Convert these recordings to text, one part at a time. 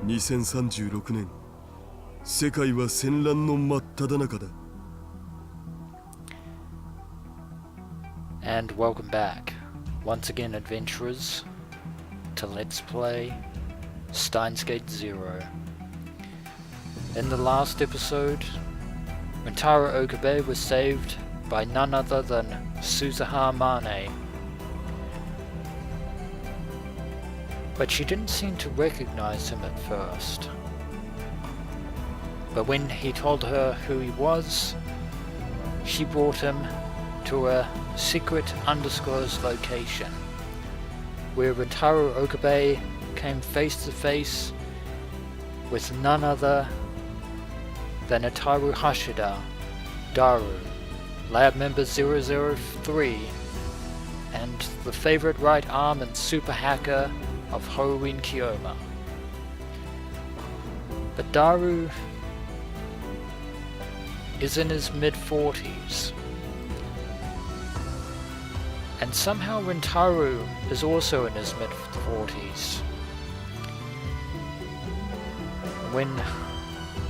2036年、世界は戦乱の真っ只中だ。And welcome back, once again adventurers, to Let's Play Steins Zero. In the last episode, Rintaro Okabe was saved by none other than Suzuha Mane. But she didn't seem to recognize him at first. But when he told her who he was, she brought him to a secret undisclosed location, where Rintaro Okabe came face to face with none other than Ataru Hashida, Daru, Lab Member 003, and the favorite right arm and super hacker of Horin Kiyoma. But Daru is in his mid-40s, and somehow Rintaro is also in his mid-40s. When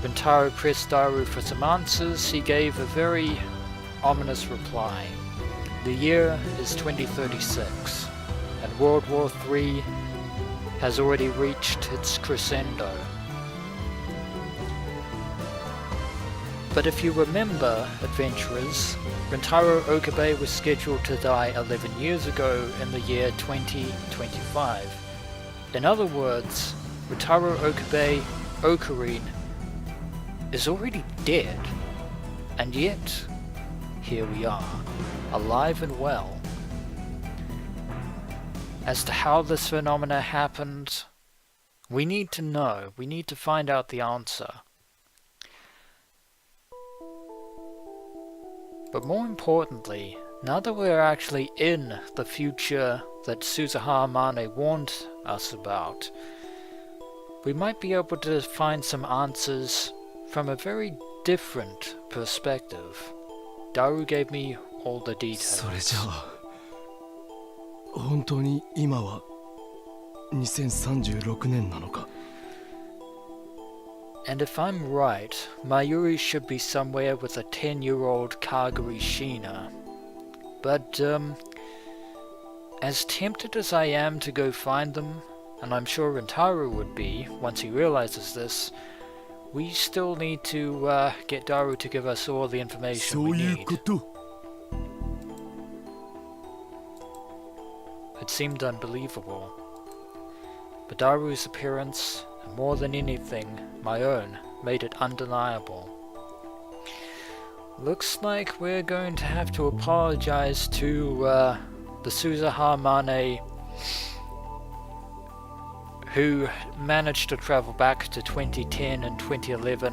Rintaro pressed Daru for some answers, he gave a very ominous reply. The year is 2036, and World War III has already reached its crescendo. But if you remember, adventurers, Rintaro Okabe was scheduled to die 11 years ago in the year 2025. In other words, Rintaro Okabe Ocarine is already dead, and yet here we are, alive and well. As to how this phenomena happened, we need to know, we need to find out the answer. But more importantly, now that we're actually in the future that Suzuha Mane warned us about, we might be able to find some answers from a very different perspective. Daru gave me all the details. それじゃあ、本当に今は2036年なのか? And if I'm right, Mayuri should be somewhere with a 10-year-old Kagari Shina. But, as tempted as I am to go find them, and I'm sure Rintaro would be, once he realizes this, we still need to get Daru to give us all the information we need. It seemed unbelievable. But Daru's appearance, and more than anything, my own, made it undeniable. Looks like we're going to have to apologize to the Suzuha Mane who managed to travel back to 2010 and 2011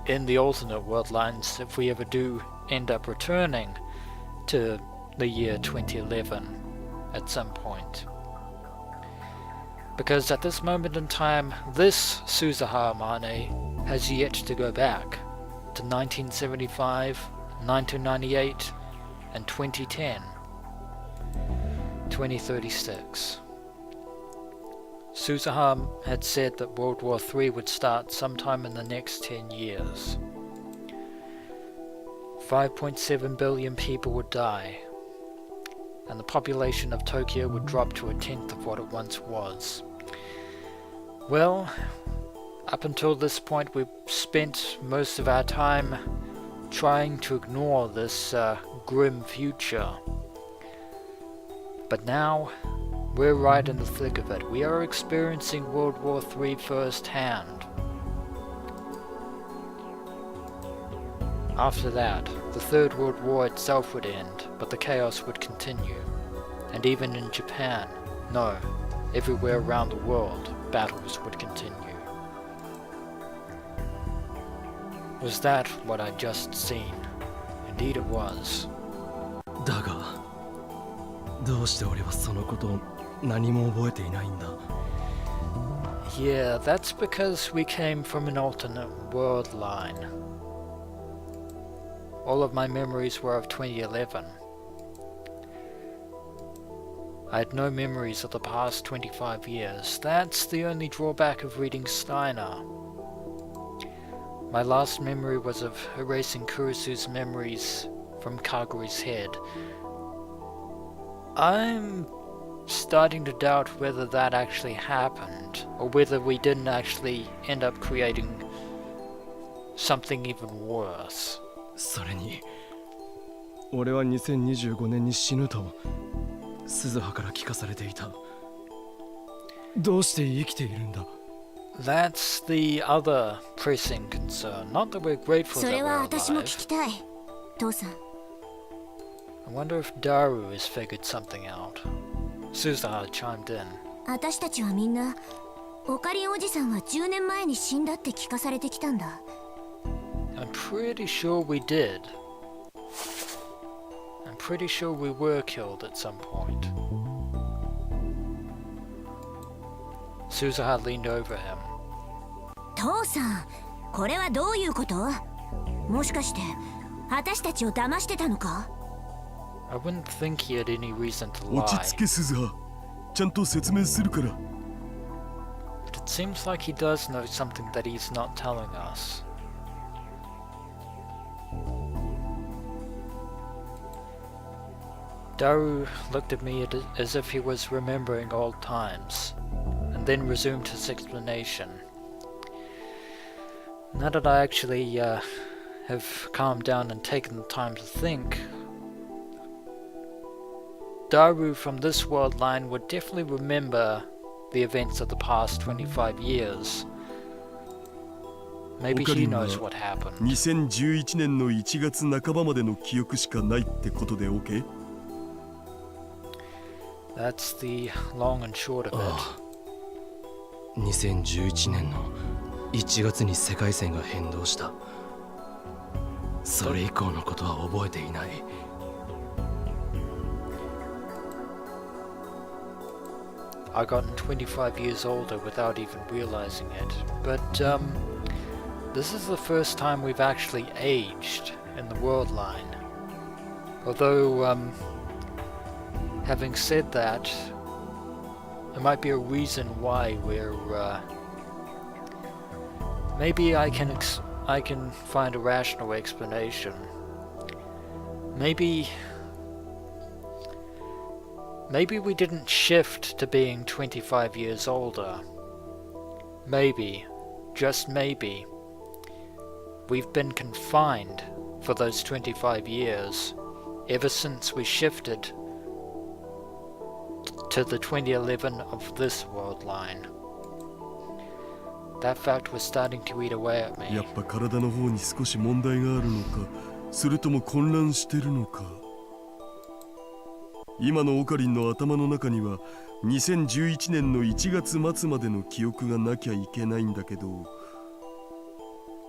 in the alternate world lines if we ever do end up returning to the year 2011 at some point. Because at this moment in time, this Suzuha Mane has yet to go back to 1975, 1998, and 2010. 2036. Suzuha had said that World War III would start sometime in the next 10 years. 5.7 billion people would die, and the population of Tokyo would drop to a tenth of what it once was. Well, up until this point we've spent most of our time trying to ignore this grim future. But now, we're right in the thick of it. We are experiencing World War III firsthand. After that, the Third World War itself would end, but the chaos would continue. And even in Japan, no, everywhere around the world, battles would continue. Was that what I'd just seen? Indeed it was. だが、どうして俺はそのことを何も覚えていないんだ? Yeah, that's because we came from an alternate world line. All of my memories were of 2011. I had no memories of the past 25 years. That's the only drawback of reading Steiner. My last memory was of erasing Kurisu's memories from Kaguri's head. I'm starting to doubt whether that actually happened, or whether we didn't actually end up creating something even worse. それに俺は2025年に死ぬと鈴葉から聞かされていた。どうして生きているんだ？ That's the other pressing concern. Not that we're grateful そ that れ we're は私も alive. 聞きたい、父さん。 I wonder if Daru has figured something out. Suzuha chimed in. 私たちはみんなオカリンおじさんは10年前に死んだって聞かされてきたんだ。 I'm pretty sure we did. I'm pretty sure we were killed at some point. Suzuha leaned over him. 父さん、これはどういうこと？もしかして私たちを騙してたのか？ I wouldn't think he had any reason to 落 lie. ち着け鈴葉、ちゃんと説明するから。 But it seems like he does know something that he's not telling us. Daru looked at me as if he was remembering old times, and then resumed his explanation. Now that I actually have calmed down and taken the time to think, Daru from this world line would definitely remember the events of the past 25 years. Maybe he knows what happened. 2011年の1月半ばまでの記憶しかないってことで OK？ That's the long and short of it. 2011年の1月に世界線が変動した。それ以降のことは覚えていない。I gotten 25 years older without even realizing it. But this is the first time we've actually aged in the world line. Although, having said that, there might be a reason why we're maybe I can find a rational explanation. Maybe we didn't shift to being 25 years older. Maybe, just maybe, we've been confined for those 25 years ever since we shifted to the 2011 of this world line. That fact was starting to eat away at me. やっぱ体の方に少し問題があるのか、それとも混乱してるのか。今のオカリンの頭の中には2011年の1月末までの記憶がなきゃいけないんだけど。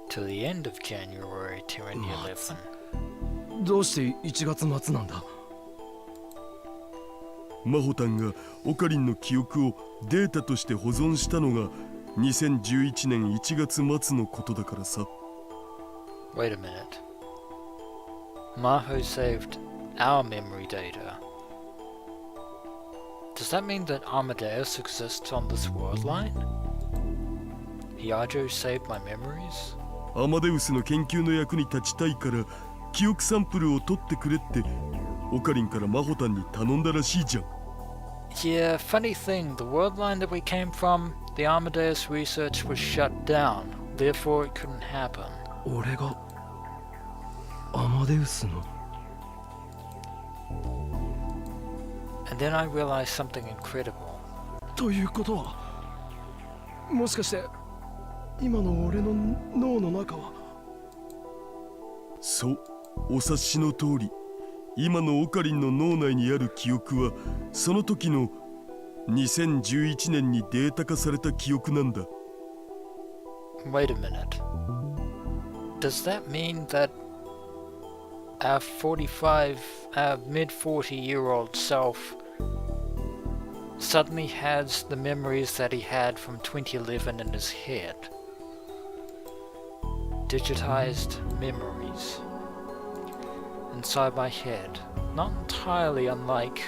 To the end of January 2011. どうして1月末なんだ？マホタンがオカリンの記憶をデータとして保存したのが2011年1月末のことだからさ。Wait a minute. Maho saved our memory data. Does that mean that Amadeus exists on this world line? Hiajo saved my memories? アマデウスの研究の役に立ちたいから記憶サンプルを取ってくれってオカリンからマホタンに頼んだらしいじゃん。Yeah, funny thing, the world line that we came from, the Amadeus research was shut down, therefore it couldn't happen. 俺がアマデウスの And then I realized something incredible. ということはもしかして今の俺の脳の中は。そう、お察しの通り今のオカリンの脳内にある記憶はその時の2011年にデータ化された記憶なんだ。 Wait a minute. Does that mean that our mid-40-year-old self suddenly has the memories that he had from 2011 in his head? Digitized memories inside my head, not entirely unlike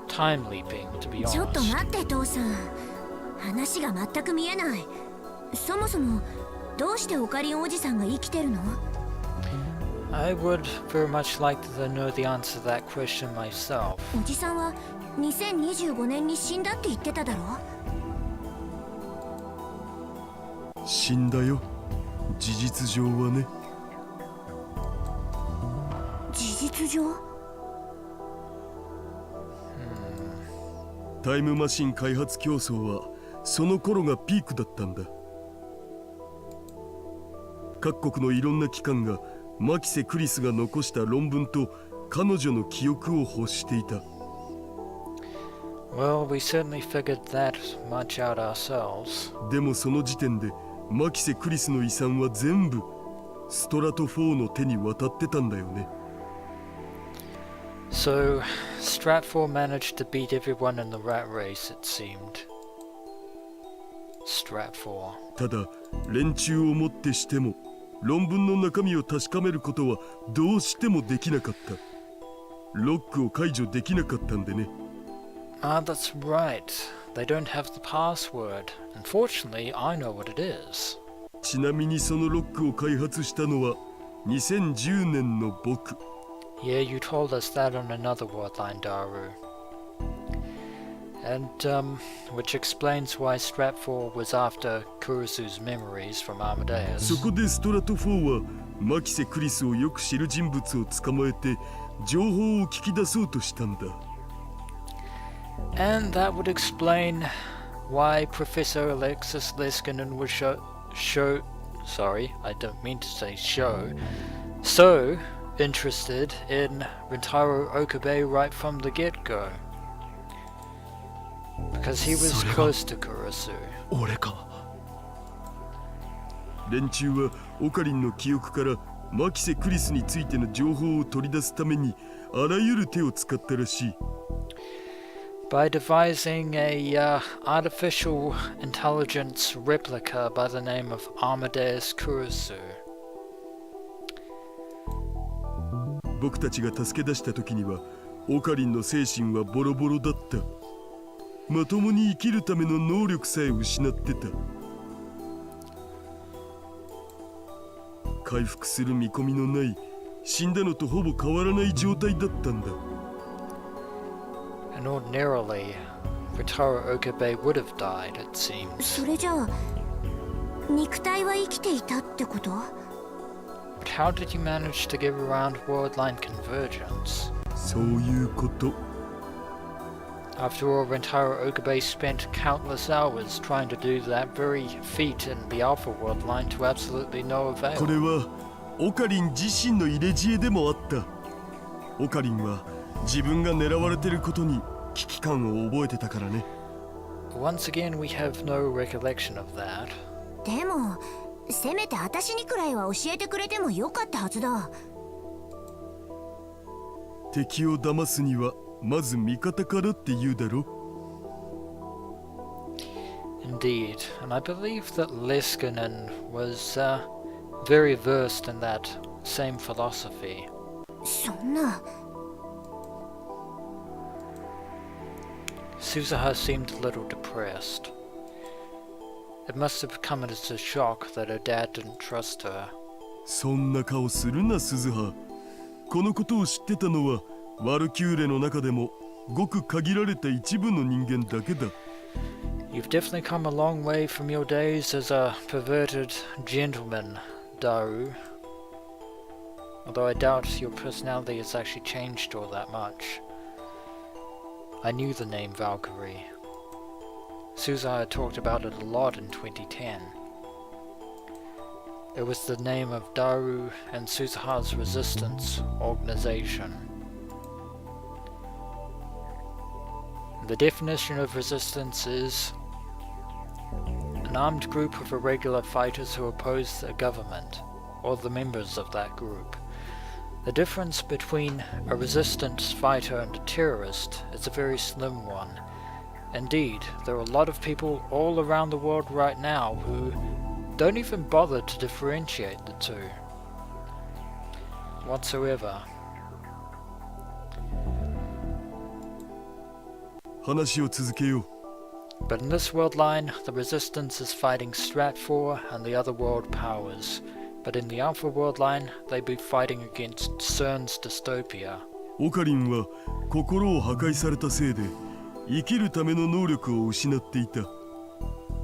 time leaping, to be ちょっと honest. 待って父さん、話が全く見えない。そもそもどうしてオカリンおじさんが生きてるの？ I would very much like to know the answer to that question myself. おじさんは2025年に死んだって言ってただろ？死んだよ、事実上はね。事実上？タイムマシン開発競争はその頃がピークだったんだ。各国のいろんな機関がマキセ・クリスが残した論文と彼女の記憶を欲していた。 Well, we certainly figured that much out ourselves. でもその時点でマキセ・クリスの遺産は全部ストラト4の手に渡ってたんだよね。 So, Stratfor managed to beat everyone in the rat race, it seemed. Stratfor. ただ連中をもってしても論文の中身を確かめることはどうしてもできなかった。ロックを解除できなかったんでね。 Ah, that's right. They don't have the password. Unfortunately, I know what it is. ちなみにそのロックを開発したのは2010年の僕。 Yeah, you told us that on another worldline, Daru. And, which explains why Stratfor was after Kurisu's memories from そ Amadeus. こでストラト4はマキセ・クリスをよく知る人物を捕まえて情報を聞き出そうとしたんだ。 And that would explain why Professor Alexis Leskinen was sorry, I don't mean to say so interested in Rintaro Okabe right from the get-go. Because he was それが close to Kurisu. 俺か。連中はオカリンの記憶からマキセ・クリスについての情報を取り出すためにあらゆる手を使ったらしい。 By devising a artificial intelligence replica by the name of Amadeus Kurisu. 僕たちが助け出した時にはオカリンの精神はボロボロだった。まともに生きるための能力さえ失ってた。回復する見込みのない死んだのとほぼ変わらない状態だったんだ。 And ordinarily, Rintaro Okabe would have died, it seems. それじゃあ肉体は生きていたってこと？ But how did you manage to get around worldline convergence? そういうこと。 After all, Rintaro Okabe spent countless hours trying to do that very feat in the Alpha worldline to absolutely no これ avail. はオカリン自身の入れ知恵でもあった。オカリンは自分が狙われてることに危機感を覚えてたからね。 Once again, we have no recollection of that. でもせめて私にくらいは教えてくれてもよかったはずだ。敵を騙すにはまず味方からって言うだろ。 Indeed, and I believe that Leskinen was very versed in that same philosophy. そんな。 Suzuha seemed a little depressed. It must have come as a shock that her dad didn't trust her. そんな顔するな、鈴葉。このことを知ってたのはワルキューレの中でもごく限られた一部の人間だけだ。 You've definitely come a long way from your days as a perverted gentleman, Daru. Although I doubt your personality has actually changed all that much. I knew the name Valkyrie. Suzuha talked about it a lot in 2010. It was the name of Daru and Suzuha's resistance organization. The definition of resistance is an armed group of irregular fighters who oppose a government, or the members of that group. The difference between a resistance fighter and a terrorist is a very slim one. Indeed, there are a lot of people all around the world right now who don't even bother to differentiate the two whatsoever. 話を続けよう。 But in this world line, the resistance is fighting Stratfor and the other world powers. But in the Alpha world line, they'd be fighting against CERN's dystopia. オカリンは心を破壊されたせいで生きるための能力を失っていた。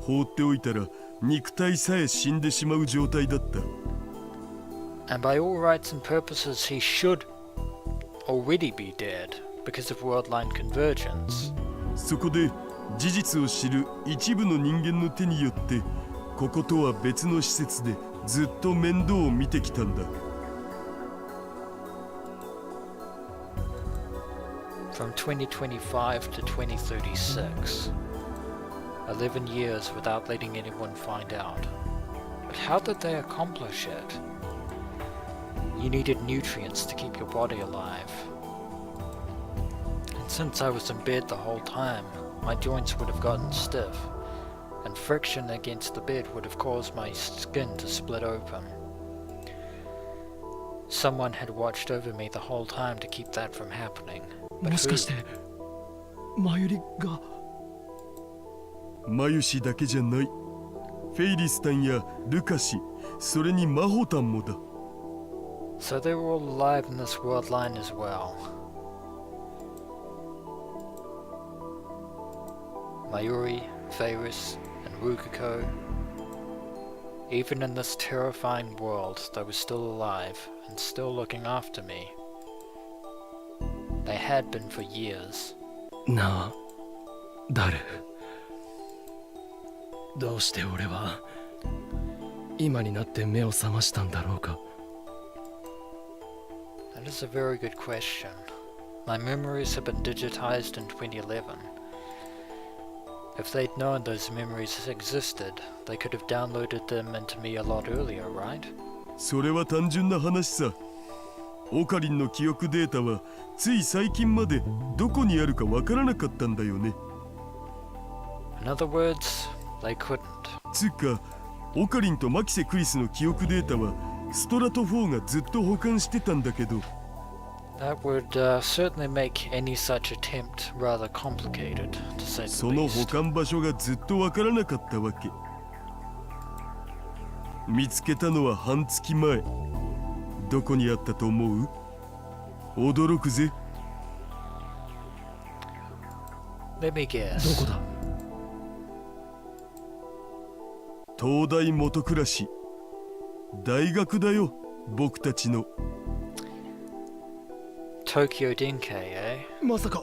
放っておいたら肉体さえ死んでしまう状態だった。 And by all rights and purposes, he should already be dead because of worldline convergence. そこで事実を知る一部の人間の手によってこことは別の施設でずっと面倒を見てきたんだ。 From 2025 to 2036. 11 years without letting anyone find out. But how did they accomplish it? You needed nutrients to keep your body alive. And since I was in bed the whole time, my joints would have gotten stiff, and friction against the bed would have caused my skin to split open. Someone had watched over me the whole time to keep that from happening. But もしかしてマユリが。マユシだけじゃない。フェイリスタンやルカシ、それにマホタンもだ。 So they were all alive in this world line as well. Mayuri, Faris, and Rukiko. Even in this terrifying world, they were still alive and still looking after me. They had been for years. なあ、ダル。どうして俺は今になって目を覚ましたんだろうか。 That is a very good question. My memories have been digitized in 2011. If they'd known those memories existed, they could have downloaded them into me a lot earlier, right? それは単純な話さ。オカリンの記憶データはつい最近までどこにあるかわからなかったんだよね。 In other words, they couldn't. つうか、オカリンとマキセ・クリスの記憶データはストラト4がずっと保管してたんだけど。 That would certainly make any such attempt rather complicated, to say the その保 least. 管場所がずっとわからなかったわけ。見つけたのは半月前。どこにあったと思う？驚くぜ。 Let me ど guess. こだ。東大元暮らし。大学だよ、僕たちの。 Tokyo Denkai, eh? まさか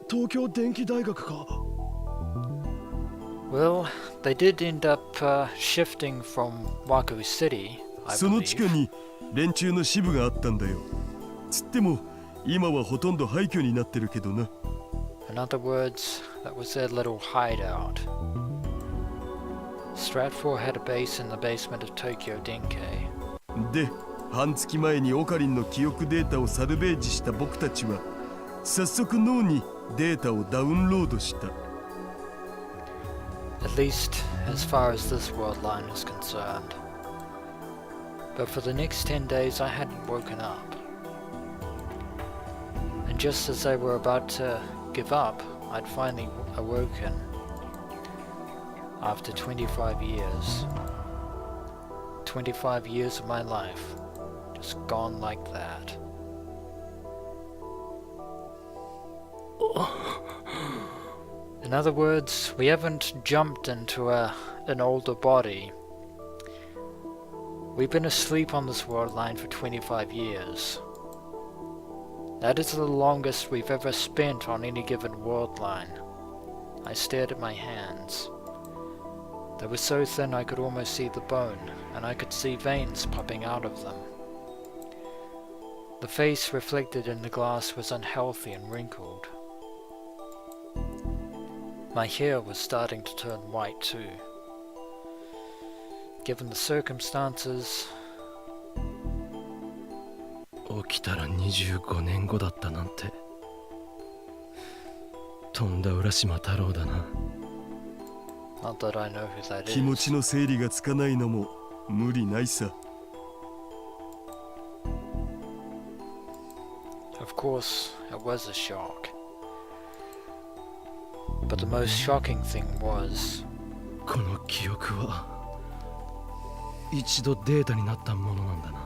東京電機大学か。 Well, they did end up shifting from Waku City, I その地下 believe. に連中の支部があったんだよ。つっても今はほとんど廃墟になってるけどな。 In other words, that was their little hideout. Stratfor had a base in the basement of Tokyo Denkai. で、半月前にオカリンの記憶データをサルベージした僕たちは早速脳にデータをダウンロードした。 At least as far as this world line is concerned. But for the next 10 days I hadn't woken up. And just as they were about to give up, I'd finally awoken. After 25 years. 25 years of my life. Just gone like that. In other words, we haven't jumped into an older body. We've been asleep on this world line for 25 years. That is the longest we've ever spent on any given world line. I stared at my hands. They were so thin I could almost see the bone, and I could see veins popping out of them. The face reflected in the glass was unhealthy and wrinkled. My hair was starting to turn white too. Given the circumstances, 起きたら25年後だったなんて。とんだ浦島太郎だな。 not that I know who that 気持ち is. の整理がつかないのも無理ないさ。 Of course, it was a shock. But the most shocking thing was, この記憶は一度データになったものなんだな。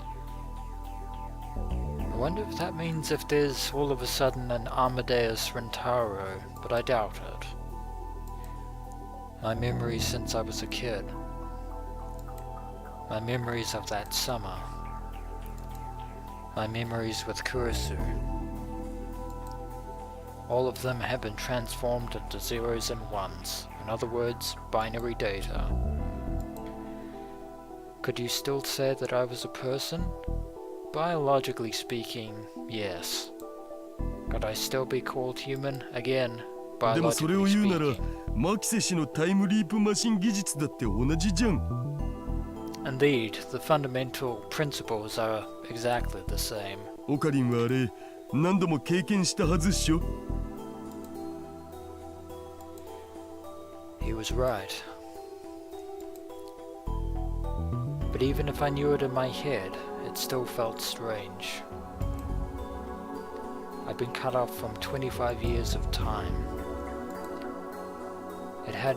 I wonder if that means if there's all of a sudden an Amadeus Rintaro, but I doubt it. My memories since I was a kid. My memories of that summer. My memories with Kurisu. All of them have been transformed into zeros and ones. In other words, binary data. Could you still say that I was a person? Biologically speaking, yes. Could I still be called human? Again, でもそれを biologically 言うなら speaking. マキセ氏のタイムリープマシン技術だって同じじゃん。 Indeed, the fundamental principles are exactly the same. オカリンはあれ何度も経験したはずっしょ。 He was right. But even if I knew it in my head, it still felt strange. I've been cut off from 25 years of time. It had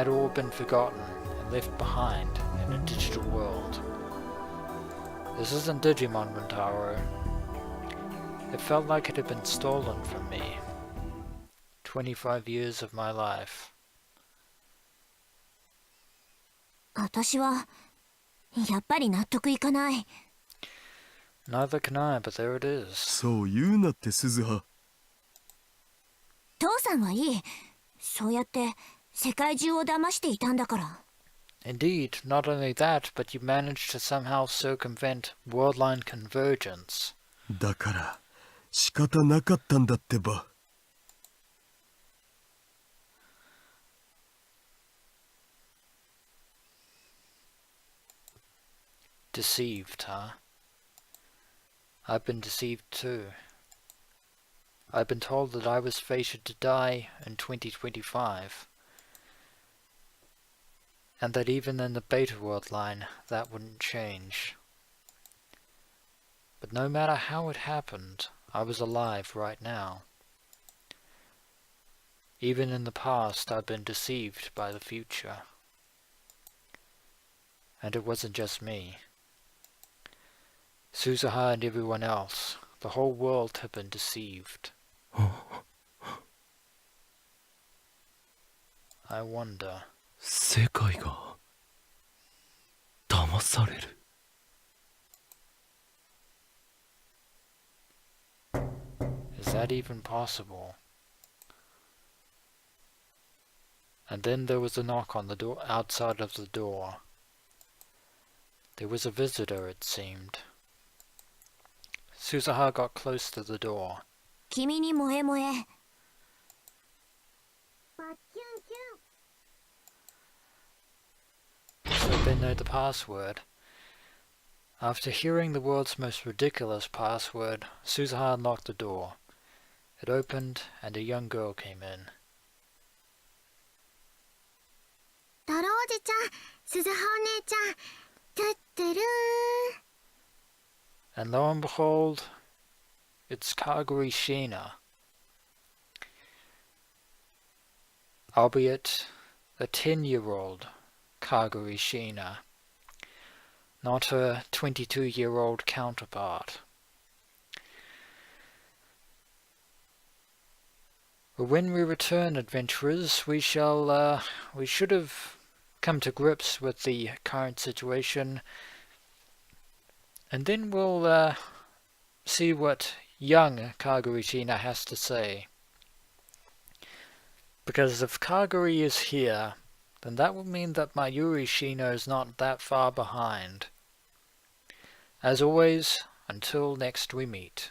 all been forgotten and left behind in a digital world. This isn't Digimon, Rintaro. It felt like it had been stolen from me. 25 years of my life. 私はやっぱり納得いかない。 Neither can I, but there it is. そう言うなって鈴葉。父さんはいい。そうやって世界中を騙していたんだから。 Indeed, not only that, but you managed to somehow circumvent worldline convergence. だから仕方なかったんだってば。 Deceived, huh? I've been deceived too. I've been told that I was fated to die in 2025. And that even in the beta world line, that wouldn't change. But no matter how it happened, I was alive right now. Even in the past, I've been deceived by the future. And it wasn't just me. Suzuha and everyone else, the whole world had been deceived. I wonder. 世界が騙される。 Is that even possible? And then there was a knock on the door outside of the door. There was a visitor, it seemed. Suzuha got close to the door. 君に萌え萌え。 So they know the password. After hearing the world's most ridiculous password, Suzuha unlocked the door. It opened and a young girl came in. ダロおじちゃん、鈴葉お姉ちゃん、トゥットゥルー。 And lo and behold, it's Kaguri Shina. Albeit a 10-year-old Kaguri Shina, not her 22-year-old counterpart. But when we return, adventurers, we should have come to grips with the current situation, and then we'll see what young Kaguri Shina has to say. Because if Kaguri is here, then that would mean that Mayuri Shina is not that far behind. As always, until next we meet.